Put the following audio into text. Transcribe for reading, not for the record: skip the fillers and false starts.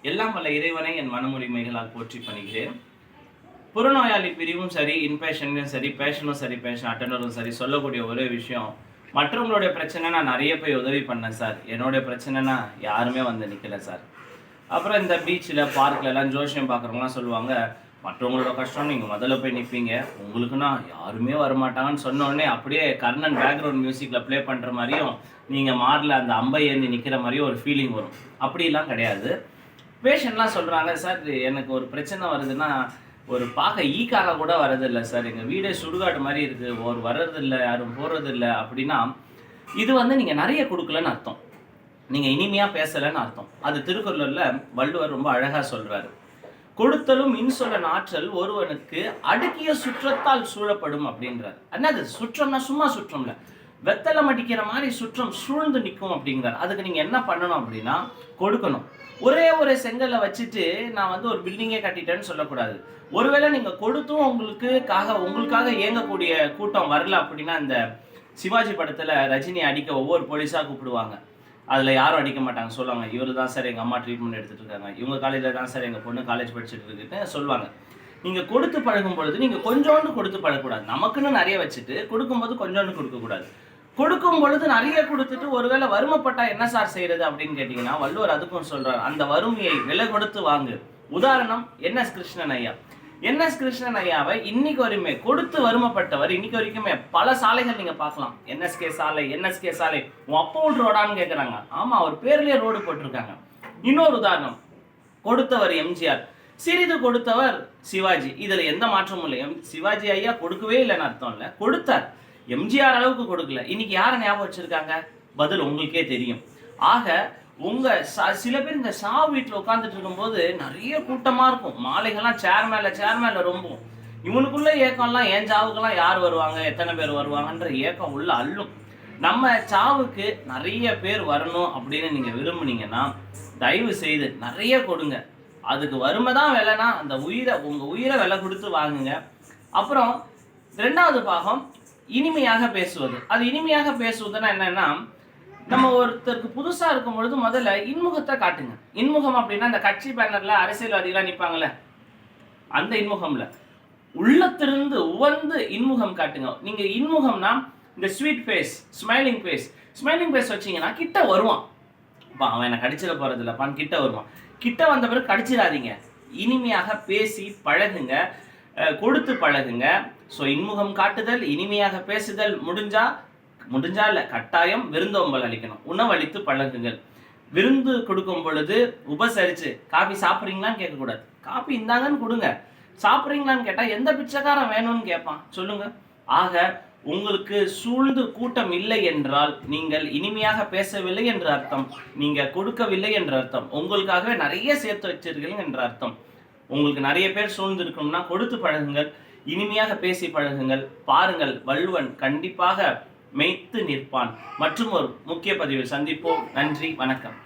எல்லாம் வல்ல இறைவனை என் மனமுரிமைகளால் போற்றி பணிகிறேன். புறநோயாளி பிரிவும் சரி, இன்பேஷனும் சரி, பேஷனும் சரி, பேஷன் அட்டெண்டரும் சரி சொல்லக்கூடிய ஒரே விஷயம், மற்றவங்களுடைய பிரச்சனை நான் நிறைய போய் உதவி பண்ணேன் சார். என்னுடைய பிரச்சனைனா யாருமே வந்து நிற்கல சார். அப்புறம் இந்த பீச்சில் பார்க்கில் ஜோசியம் பார்க்குறவங்களாம் சொல்லுவாங்க, மற்றவங்களோட கஷ்டம் நீங்கள் முதல்ல போய் நிற்பீங்க, உங்களுக்குன்னா யாருமே வரமாட்டாங்கன்னு சொன்னோடனே அப்படியே கர்ணன் பேக்ரவுண்ட் மியூசிக்கில் ப்ளே பண்ணுற மாதிரியும் நீங்கள் மாரில் அந்த அம்பை ஏந்தி நிற்கிற மாதிரியும் ஒரு ஃபீலிங் வரும். அப்படிலாம் கிடையாது. பேஷண்ட்லாம் சொல்கிறாங்க, சார் எனக்கு ஒரு பிரச்சனை வருதுன்னா ஒரு பார்க்க ஈக்காக கூட வரதில்லை சார், எங்கள் வீடே சுடுகாடு மாதிரி இருக்குது, ஒரு வர்றதில்லை, யாரும் போகிறதில்லை அப்படின்னா இது வந்து நீங்கள் நிறைய கொடுக்கலன்னு அர்த்தம், நீங்கள் இனிமையாக பேசலைன்னு அர்த்தம். அது திருக்குறளில் வள்ளுவர் ரொம்ப அழகாக சொல்கிறாரு, கொடுத்தலும் இன்சொல்ல ஆற்றல் ஒருவனுக்கு அடுக்கிய சுற்றத்தால் சூழப்படும் அப்படின்றார். என்னது சுற்றம்னா சும்மா சுற்றம்ல, வெத்தலை மடிக்கிற மாதிரி சுற்றம் சூழ்ந்து நிற்கும் அப்படிங்கிறார். அதுக்கு நீங்கள் என்ன பண்ணணும் அப்படின்னா கொடுக்கணும். ஒரே ஒரு செங்கல்ல வச்சுட்டு நான் வந்து ஒரு பில்டிங்கே கட்டிட்டேன்னு சொல்லக்கூடாது. ஒருவேளை நீங்கள் கொடுத்தும் உங்களுக்காக இயங்கக்கூடிய கூட்டம் வரல அப்படின்னா, இந்த சிவாஜி படத்தில் ரஜினி அடிக்க ஒவ்வொரு போலீஸாக கூப்பிடுவாங்க, அதில் யாரும் அடிக்க மாட்டாங்க, சொல்லுவாங்க இவர் தான் சார் எங்கள் அம்மா ட்ரீட்மெண்ட் எடுத்துகிட்டு இருக்காங்க, இவங்க காலேஜில் தான் சார் எங்கள் பொண்ணு காலேஜ் படிச்சுட்டு இருக்குன்னு சொல்லுவாங்க. நீங்கள் கொடுத்து பழகும் பொழுது நீங்கள் கொஞ்சோண்டு கொடுத்து பழகக்கூடாது. நமக்குன்னு நிறைய வச்சுட்டு கொடுக்கும்போது கொஞ்சோண்டு கொடுக்கக்கூடாது. கொடுக்கும் பொழுது நிறைய கொடுத்துட்டு ஒருவேளை வறுமைப்பட்டா என்ன சார் செய்யறது அப்படின்னு கேட்டீங்கன்னா, வள்ளுவர் அதுக்கும் சொல்றாரு, அந்த வறுமையை விலை கொடுத்து வாங்கு. உதாரணம் என்எஸ் கிருஷ்ணன் ஐயா. என்எஸ் கிருஷ்ணன் ஐயாவை இன்னைக்கு வரையுமே கொடுத்து வறுமைப்பட்டவர். இன்னைக்கு வரைக்குமே பல சாலைகள் நீங்க பார்க்கலாம், என்எஸ்கே சாலை உன் அப்போட் ரோடான்னு கேட்குறாங்க. ஆமா, அவர் பேர்லயே ரோடு போட்டிருக்காங்க. இன்னொரு உதாரணம், கொடுத்தவர் எம்ஜிஆர், சிறிது கொடுத்தவர் சிவாஜி. இதுல எந்த மாற்றமும் இல்லை. சிவாஜி ஐயா கொடுக்கவே இல்லைன்னு அர்த்தம் இல்லை, கொடுத்தார். எம்ஜிஆர் அளவுக்கு கொடுக்கல. இன்னைக்கு யாரை ஞாபகம் வச்சிருக்காங்க? பதில் உங்களுக்கே தெரியும். ஆக சில பேர் இந்த சாவு வீட்டில் உட்காந்துட்டு இருக்கும்போது நிறைய கூட்டமா இருக்கும், மாலைகள்லாம் சேர் மேல ரொம்ப, இவனுக்குள்ள ஏக்கம்லாம் என் சாவுக்கெல்லாம் யார் வருவாங்க, எத்தனை பேர் வருவாங்கன்ற ஏக்கம் உள்ள அள்ளும். நம்ம சாவுக்கு நிறைய பேர் வரணும் அப்படின்னு நீங்க விரும்புனீங்கன்னா தயவு செய்து நிறைய கொடுங்க. அதுக்கு வறுமை தான் விலைனா அந்த உங்க உயிரை விலை கொடுத்து வாங்குங்க. அப்புறம் ரெண்டாவது பாகம் இனிமையாக பேசுவது. அது இனிமையாக பேசுவதுன்னா என்னன்னா, நம்ம ஒருத்தருக்கு புதுசா இருக்கும் பொழுது முதல்ல இன்முகத்தை காட்டுங்க. இன்முகம் அப்படின்னா இந்த கட்சி பேனர்ல அரசியல்வாதிகளாக நிற்பாங்கல்ல, அந்த இன்முகம்ல உள்ளத்திலிருந்து உவந்து இன்முகம் காட்டுங்க. நீங்க இன்முகம்னா இந்த ஸ்வீட் ஃபேஸ், ஸ்மைலிங் ஃபேஸ் வச்சீங்கன்னா கிட்ட வருவான். அவன் என்ன கடிச்சிட போறது இல்லப்பான்னு கிட்ட வருவான். கிட்ட வந்த பிறகு கடிச்சிடாதீங்க, இனிமையாக பேசி பழகுங்க, கொடுத்து பழகுங்க. ஸோ இன்முகம் காட்டுதல், இனிமையாக பேசுதல், முடிஞ்சா இல்லை கட்டாயம் விருந்தோம்பல் அளிக்கணும், உணவளித்து பழகுங்கள். விருந்து கொடுக்கும் பொழுது உபசரிச்சு காபி சாப்பிட்றீங்களான்னு கேட்கக்கூடாது, காபி இந்தாங்கன்னு கொடுங்க. சாப்பிட்றீங்களான்னு கேட்டால் எந்த பிச்சைக்காரன் வேணும்னு கேட்பான் சொல்லுங்க. ஆக உங்களுக்கு சூழ்ந்து கூட்டம் இல்லை என்றால் நீங்கள் இனிமையாக பேசவில்லை என்ற அர்த்தம், நீங்க கொடுக்கவில்லை என்ற அர்த்தம், உங்களுக்காகவே நிறைய சேர்த்து வச்சிருக்கீங்க என்ற அர்த்தம். உங்களுக்கு நிறைய பேர் சூழ்ந்து இருக்கணும்னா கொடுத்து பழகுங்கள், இனிமையாக பேசி பழகுங்கள். பாருங்கள், வள்ளுவன் கண்டிப்பாக மெய்த்து நிற்பான். மற்றும் ஒரு முக்கிய பதிவில் சந்திப்போம். நன்றி, வணக்கம்.